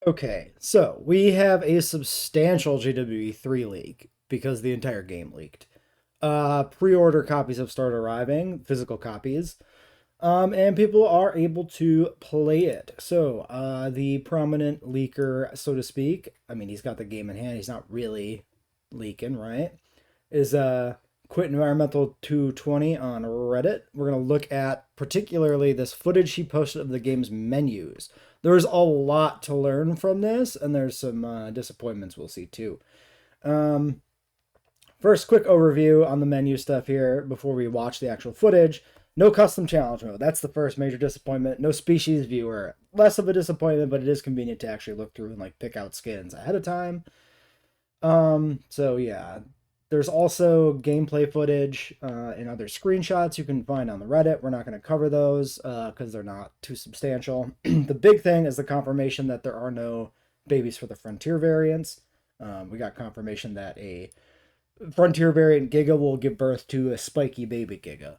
Okay, so we have a substantial JWE3 leak because the entire game leaked. Pre-order copies have started arriving, physical copies, and people are able to play it. So, the prominent leaker, so to speak, I mean, he's got the game in hand. He's not really leaking, right? Is Quit Environmental 220 on Reddit. We're going to look at particularly this footage he posted of the game's menus. There's a lot to learn from this, and there's some disappointments we'll see too. Um, First, quick overview on the menu stuff here before we watch the actual footage. No custom challenge mode. That's the first major disappointment. No species viewer. Less of a disappointment, but it is convenient to actually look through and like pick out skins ahead of time. So yeah, there's also gameplay footage and other screenshots you can find on the Reddit. We're not going to cover those because they're not too substantial. The big thing is the confirmation that there are no babies for the Frontier variants. We got confirmation that a Frontier variant Giga will give birth to a spiky baby Giga.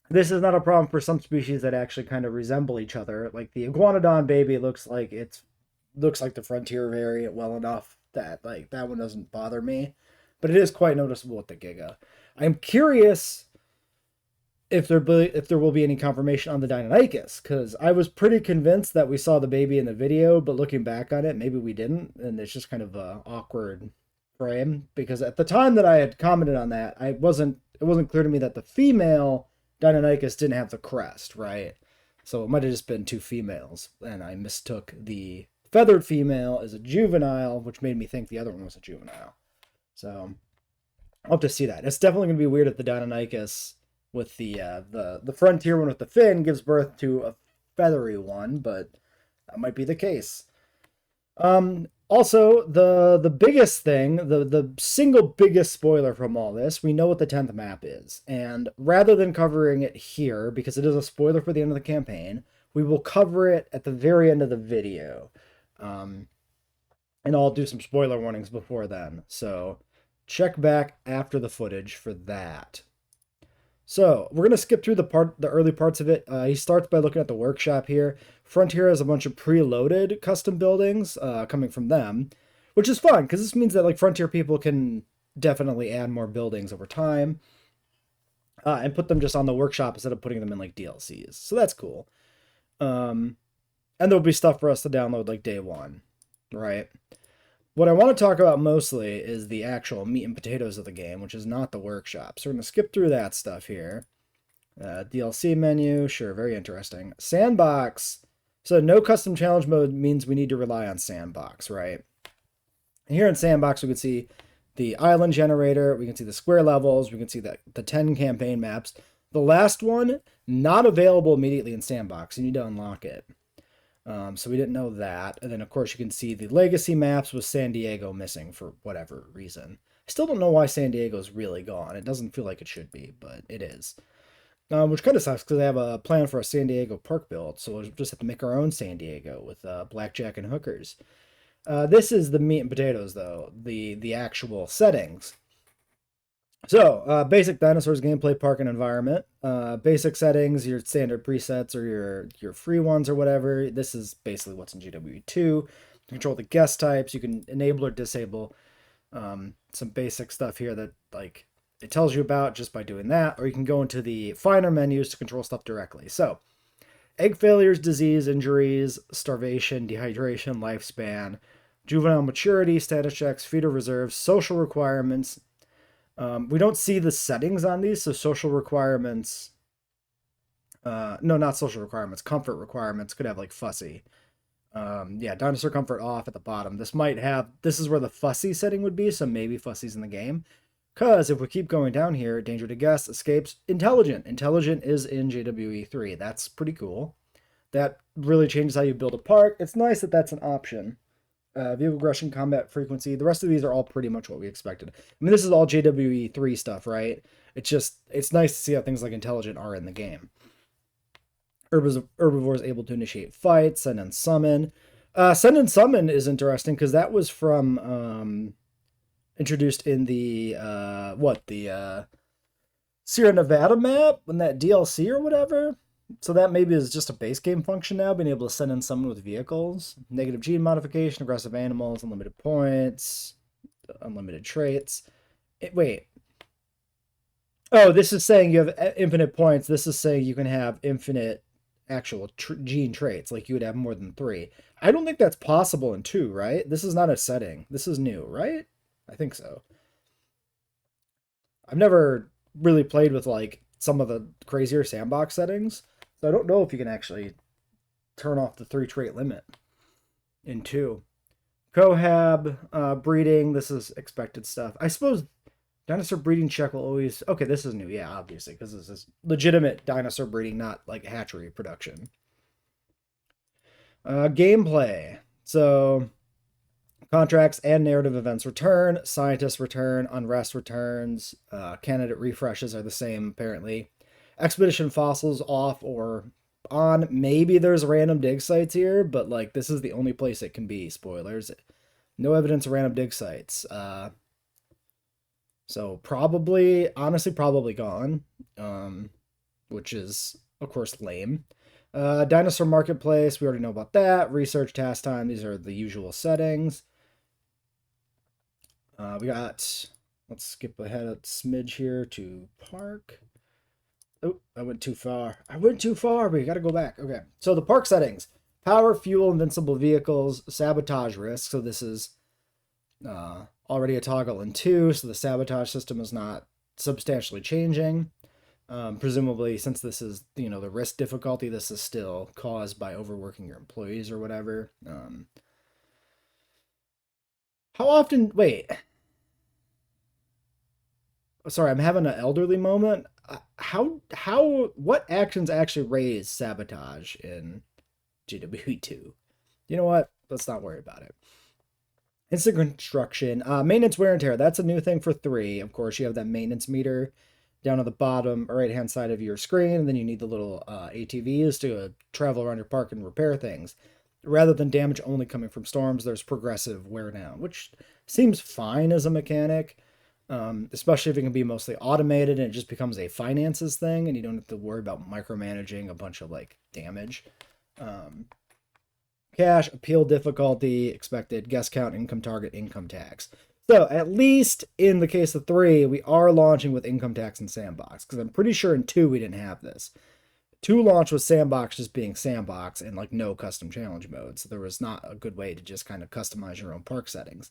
This is not a problem for some species that actually kind of resemble each other. Like the Iguanodon baby looks like the Frontier variant well enough that like that one doesn't bother me, but it is quite noticeable with the Giga. I'm curious if there will be any confirmation on the Deinonychus, because I was pretty convinced that we saw the baby in the video, but looking back on it, maybe we didn't, and it's just kind of a awkward frame because at the time that I had commented on that, it wasn't clear to me that the female Deinonychus didn't have the crest, right? So it might have just been two females, and I mistook the feathered female as a juvenile, which made me think the other one was a juvenile. So I'll have to see that. It's definitely going to be weird if the Deinonychus with the Frontier one with the fin gives birth to a feathery one, but that might be the case. Also, the biggest thing, the single biggest spoiler from all this, we know what the 10th map is. And rather than covering it here, because it is a spoiler for the end of the campaign, we will cover it at the very end of the video. And I'll do some spoiler warnings before then. So check back after the footage for that. So we're gonna skip through the early parts of it. He starts by looking at the workshop here. Frontier has a bunch of preloaded custom buildings coming from them, which is fun because this means that like Frontier people can definitely add more buildings over time and put them just on the workshop instead of putting them in like DLCs. So that's cool. And there'll be stuff for us to download like day one, right? What I want to talk about mostly is the actual meat and potatoes of the game, which is not the workshop. So we're going to skip through that stuff here. DLC menu, sure, very interesting. Sandbox. So no custom challenge mode means we need to rely on Sandbox, right? And here in Sandbox, we can see the island generator. We can see the square levels. We can see the 10 campaign maps. The last one, not available immediately in Sandbox. You need to unlock it. So we didn't know that. And then, of course, you can see the legacy maps with San Diego missing for whatever reason. I still don't know why San Diego's really gone. It doesn't feel like it should be, but it is. Which kind of sucks because I have a plan for a San Diego park build, so we'll just have to make our own San Diego with blackjack and hookers. This is the meat and potatoes, though, the actual settings. So, basic dinosaurs gameplay, park, and environment. Basic settings, your standard presets or your free ones or whatever. This is basically what's in JWE2. Control the guest types. You can enable or disable some basic stuff here that like it tells you about just by doing that. Or you can go into the finer menus to control stuff directly. So, egg failures, disease, injuries, starvation, dehydration, lifespan, juvenile maturity, status checks, feeder reserves, social requirements. We don't see the settings on these, so social requirements, no, not social requirements, comfort requirements could have like fussy. Yeah, dinosaur comfort off at the bottom. This is where the fussy setting would be, so maybe fussy's in the game. Because if we keep going down here, danger to guests, escapes, intelligent. Intelligent is in JWE3. That's pretty cool. That really changes how you build a park. It's nice that that's an option. Vehicle aggression, combat frequency. The rest of these are all pretty much what we expected. I mean, this is all JWE3 stuff, right? It's nice to see how things like intelligent are in the game. Herbivores able to initiate fights, send and summon. Send and summon is interesting because that was from introduced in the Sierra Nevada map in that DLC or whatever. So that maybe is just a base game function now, being able to send in someone with vehicles. Negative gene modification, aggressive animals, unlimited points, unlimited traits. Wait. Oh, this is saying you have infinite points. This is saying you can have infinite actual gene traits, like you would have more than 3. I don't think that's possible in 2, right? This is not a setting. This is new, right? I think so. I've never really played with like some of the crazier sandbox settings, so I don't know if you can actually turn off the 3 trait limit in 2. Cohab, breeding, this is expected stuff. I suppose dinosaur breeding check will always... Okay, this is new, yeah, obviously, because this is legitimate dinosaur breeding, not like hatchery production. Gameplay. So, contracts and narrative events return, scientists return, unrest returns, candidate refreshes are the same, apparently. Expedition fossils off or on. Maybe there's random dig sites here, but like this is the only place it can be. Spoilers. No evidence of random dig sites. So probably, honestly, probably gone, which is, of course, lame. Dinosaur Marketplace, we already know about that. Research, task time, these are the usual settings. We got, let's skip ahead a smidge here to park. Oh, I went too far. I went too far, but you got to go back. Okay, so the park settings. Power, fuel, invincible vehicles, sabotage risk. So this is already a toggle in 2, so the sabotage system is not substantially changing. Presumably, since this is, the risk difficulty, this is still caused by overworking your employees or whatever. How often... Wait. Sorry, I'm having an elderly moment. What actions actually raise sabotage in JWE2? You know what? Let's not worry about it. Instant construction. Maintenance wear and tear. That's a new thing for 3. Of course, you have that maintenance meter down on the bottom right-hand side of your screen, and then you need the little ATVs to travel around your park and repair things. Rather than damage only coming from storms, there's progressive wear down, which seems fine as a mechanic, especially if it can be mostly automated and it just becomes a finances thing, and you don't have to worry about micromanaging a bunch of like damage. Cash, appeal difficulty, expected, guest count, income target, income tax. So at least in the case of 3, we are launching with income tax and Sandbox, because I'm pretty sure in 2 we didn't have this. 2 launched with Sandbox just being Sandbox and like no custom challenge mode, so there was not a good way to just kind of customize your own park settings.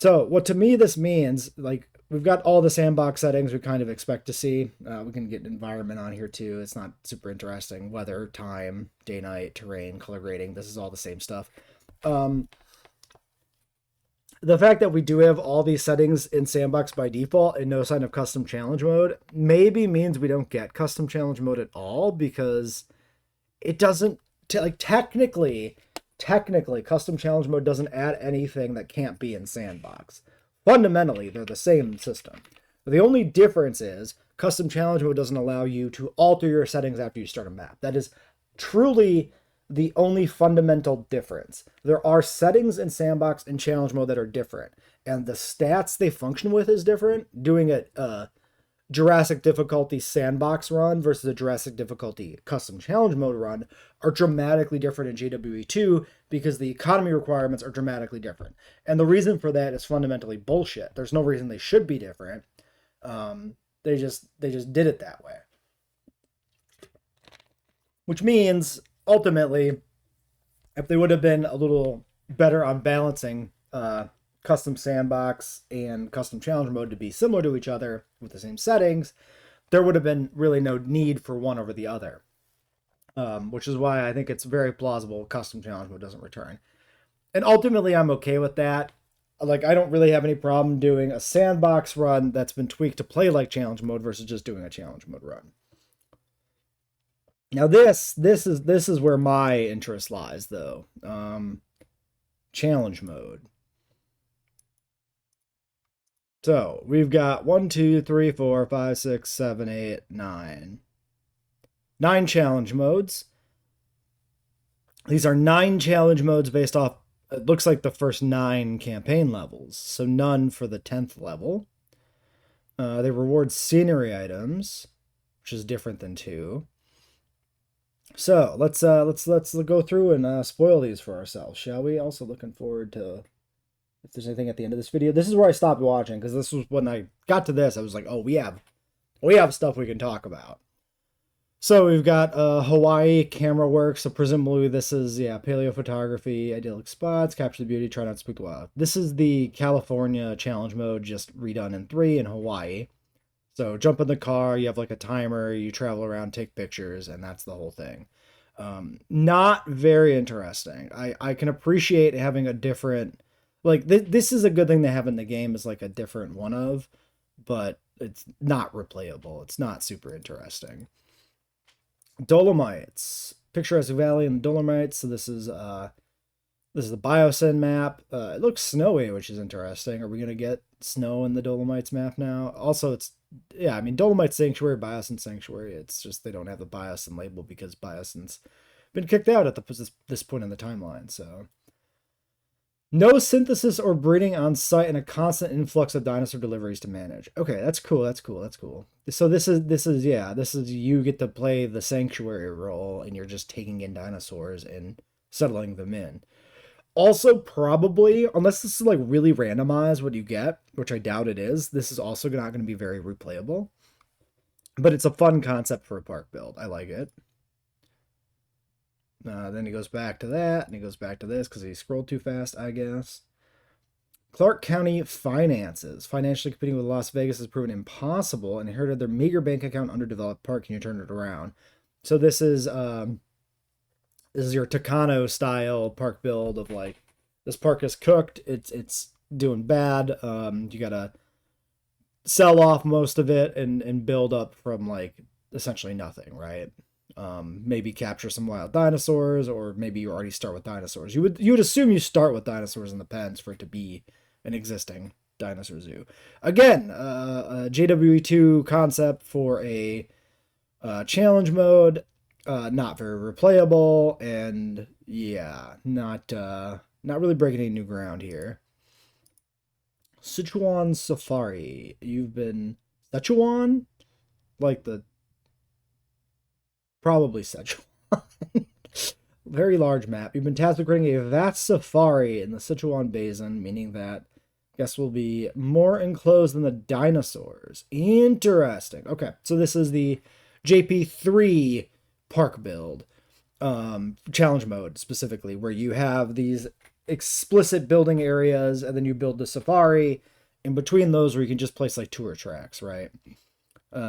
So what to me this means, like we've got all the Sandbox settings we kind of expect to see. We can get environment on here too. It's not super interesting. Weather, time, day, night, terrain, color grading. This is all the same stuff. The fact that we do have all these settings in Sandbox by default and no sign of custom challenge mode maybe means we don't get custom challenge mode at all, because it doesn't, technically custom challenge mode doesn't add anything that can't be in Sandbox. Fundamentally, they're the same system. But the only difference is custom challenge mode doesn't allow you to alter your settings after you start a map. That is truly the only fundamental difference. There are settings in Sandbox and challenge mode that are different, and the stats they function with is different. Doing a Jurassic difficulty Sandbox run versus a Jurassic difficulty custom challenge mode run are dramatically different in JWE2 because the economy requirements are dramatically different. And the reason for that is fundamentally bullshit. There's no reason they should be different. They just did it that way. Which means, ultimately, if they would have been a little better on balancing custom Sandbox and custom challenge mode to be similar to each other with the same settings, there would have been really no need for one over the other. Which is why I think it's very plausible custom challenge mode doesn't return. And ultimately, I'm okay with that. Like, I don't really have any problem doing a Sandbox run that's been tweaked to play like challenge mode versus just doing a challenge mode run. Now this is where my interest lies, though. Challenge mode. So we've got 1, 2, 3, 4, 5, 6, 7, 8, 9. 9 challenge modes. These are 9 challenge modes based off, it looks like the first 9 campaign levels, so none for the 10th level. They reward scenery items, which is different than 2. So let's go through and spoil these for ourselves, shall we? Also looking forward to if there's anything at the end of this video. This is where I stopped watching because this was when I got to this. I was like, oh, we have stuff we can talk about. So we've got Hawaii camera work. So presumably this is paleo photography, idyllic spots, capture the beauty, try not to spook the wild. This is the California challenge mode, just redone in 3 in Hawaii. So jump in the car, you have like a timer, you travel around, take pictures, and that's the whole thing. Not very interesting. I can appreciate having a different, like this is a good thing to have in the game is like a different one of, but it's not replayable. It's not super interesting. Dolomites, picturesque valley in the Dolomites. So this is the Biosyn map. It looks snowy, which is interesting. Are we gonna get snow in the Dolomites map now? Also, I mean Dolomite Sanctuary, Biosyn Sanctuary. It's just they don't have the Biosyn label because Biosyn's been kicked out at this point in the timeline. So no synthesis or breeding on site and a constant influx of dinosaur deliveries to manage. Okay, that's cool. That's cool. That's cool. So this is you get to play the sanctuary role and you're just taking in dinosaurs and settling them in. Also, probably, unless this is like really randomized what you get, which I doubt it is, this is also not going to be very replayable. But it's a fun concept for a park build. I like it. Then he goes back to that, and he goes back to this because he scrolled too fast, I guess. Clark County finances. Financially competing with Las Vegas has proven impossible and inherited their meager bank account underdeveloped park. Can you turn it around? So this is your Takano style park build of like this park is cooked, it's doing bad. You gotta sell off most of it and build up from like essentially nothing, right? Maybe capture some wild dinosaurs, or maybe you already start with dinosaurs. You would assume you start with dinosaurs in the pens for it to be an existing dinosaur zoo. Again, a JWE2 concept for a challenge mode. Not very replayable, and yeah, not really breaking any new ground here. Sichuan Safari. You've been Sichuan, like the probably Sichuan. Very large map. You've been tasked with creating a vast safari in the Sichuan Basin, meaning that guests will be more enclosed than the dinosaurs. Interesting. Okay, so this is the JP3 park build, challenge mode specifically, where you have these explicit building areas and then you build the safari in between those where you can just place like tour tracks, right?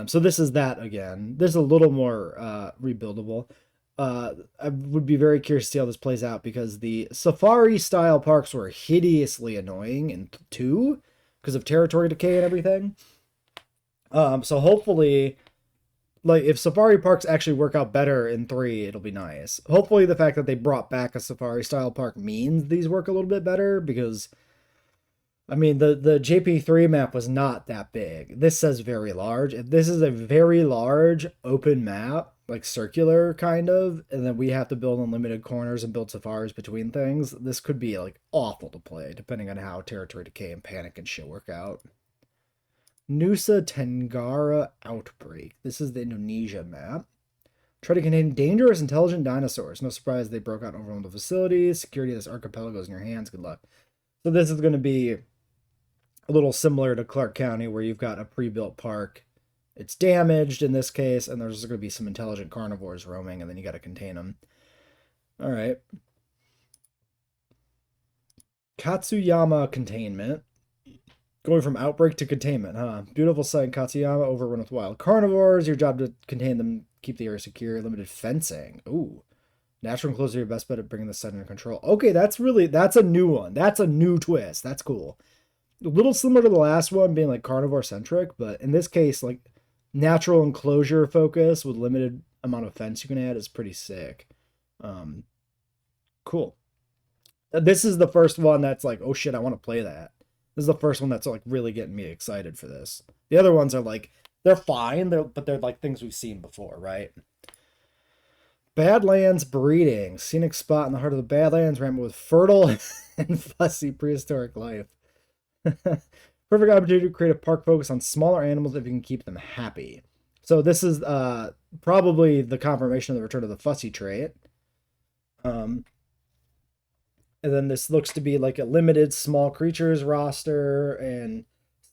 So this is that again. This is a little more rebuildable. I would be very curious to see how this plays out because the safari style parks were hideously annoying in 2 because of territory decay and everything. So hopefully, like if safari parks actually work out better in 3, it'll be nice. Hopefully the fact that they brought back a safari style park means these work a little bit better because I mean the JP3 map was not that big. This says very large. If this is a very large open map, like circular kind of, and then we have to build unlimited corners and build safaris between things, this could be like awful to play depending on how territory decay and panic and shit work out. Nusa Tenggara Outbreak. This is the Indonesia map. Try to contain dangerous, intelligent dinosaurs. No surprise they broke out and overwhelmed the facilities. Security of this archipelago is in your hands. Good luck. So this is going to be a little similar to Clark County, where you've got a pre-built park. It's damaged in this case, and there's going to be some intelligent carnivores roaming, and then you got to contain them. All right. Katsuyama Containment. Going from outbreak to containment, huh? Beautiful site in Katsuyama, overrun with wild carnivores. Your job to contain them, keep the area secure. Limited fencing. Ooh. Natural enclosure, your best bet at bringing the site under control. Okay, that's a new one. That's a new twist. That's cool. A little similar to the last one, being like carnivore-centric, but in this case, like, natural enclosure focus with limited amount of fence you can add is pretty sick. Cool. This is the first one that's like, oh shit, I want to play that. This is the first one that's like really getting me excited for this. The other ones are like, they're fine, but they're like things we've seen before, right? Badlands breeding. Scenic spot in the heart of the Badlands, rampant with fertile and fussy prehistoric life. Perfect opportunity to create a park focus on smaller animals if you can keep them happy. So this is probably the confirmation of the return of the fussy trait. And then this looks to be like a limited small creatures roster, and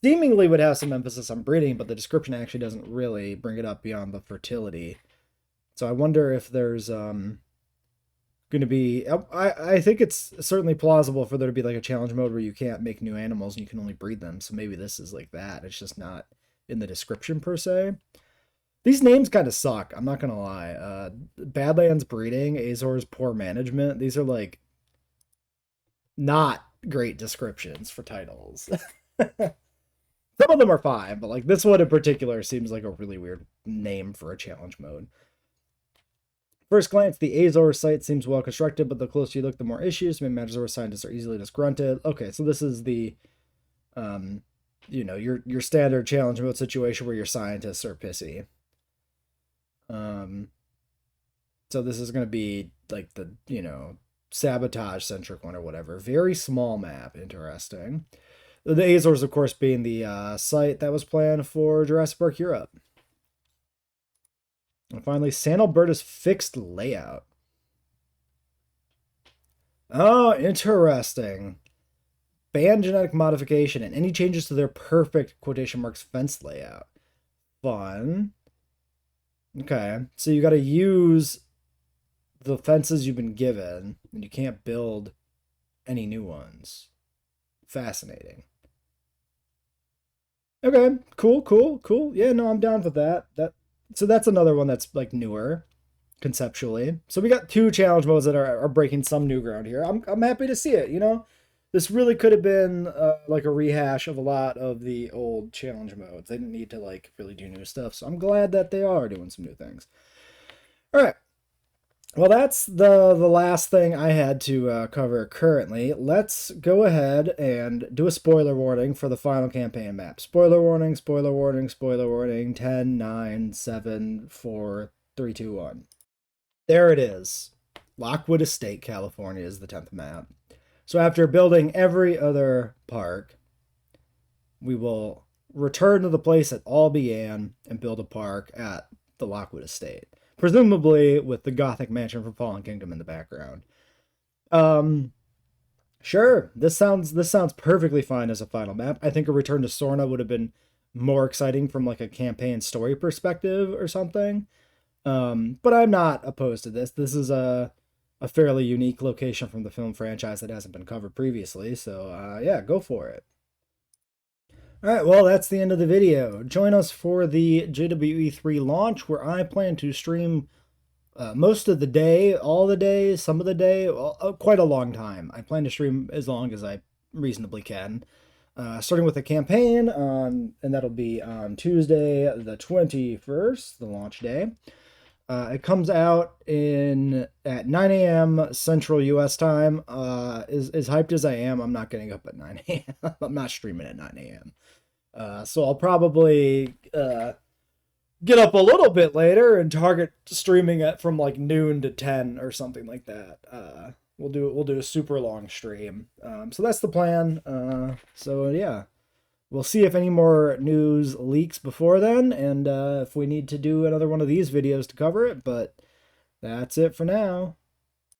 seemingly would have some emphasis on breeding, but the description actually doesn't really bring it up beyond the fertility. So I wonder if there's going to be. I think it's certainly plausible for there to be like a challenge mode where you can't make new animals and you can only breed them. So maybe this is like that. It's just not in the description per se. These names kind of suck. I'm not gonna lie. Badlands breeding, Azor's poor management. These are like not great descriptions for titles. Some of them are fine, but like this one in particular seems like a really weird name for a challenge mode. First glance, the Azor site seems well constructed, but the closer you look, the more issues. Maybe Azor scientists are easily disgruntled. Okay, so this is the, you know, your standard challenge mode situation where your scientists are pissy. So this is going to be like the, you know, sabotage centric one or whatever. Very small map. Interesting. The Azores, of course, being the site that was planned for Jurassic Park Europe. And finally, San Alberta's fixed layout. Oh, interesting. Ban genetic modification and any changes to their perfect quotation marks fence layout. Fun. Okay, so you got to use the fences you've been given, and you can't build any new ones. Fascinating. Okay, cool. Yeah, no, I'm down with that. So that's another one that's like newer conceptually. So we got two challenge modes that are breaking some new ground here. I'm happy to see it. You know, this really could have been like a rehash of a lot of the old challenge modes. They didn't need to like really do new stuff. So I'm glad that they are doing some new things. All right. Well, that's the last thing I had to cover currently. Let's go ahead and do a spoiler warning for the final campaign map. Spoiler warning, spoiler warning, spoiler warning. 10, 9, 7, 4, 3, 2, 1. There it is. Lockwood Estate, California is the 10th map. So after building every other park, we will return to the place that all began and build a park at the Lockwood Estate. Presumably with the Gothic mansion from Fallen Kingdom in the background. Sure, this sounds perfectly fine as a final map. I think a return to Sorna would have been more exciting from like a campaign story perspective or something. But I'm not opposed to this. This is a fairly unique location from the film franchise that hasn't been covered previously. So yeah, go for it. Alright, well, that's the end of the video. Join us for the JWE3 launch, where I plan to stream most of the day, all the day, some of the day, quite a long time. I plan to stream as long as I reasonably can. Starting with a campaign, and that'll be on Tuesday the 21st, the launch day. It comes out at 9 a.m. Central U.S. time. As hyped as I am, I'm not getting up at 9 a.m. I'm not streaming at 9 a.m. So I'll probably get up a little bit later and target streaming it from like noon to 10 or something like that. We'll do a super long stream. So that's the plan. So yeah. We'll see if any more news leaks before then, and if we need to do another one of these videos to cover it, but that's it for now.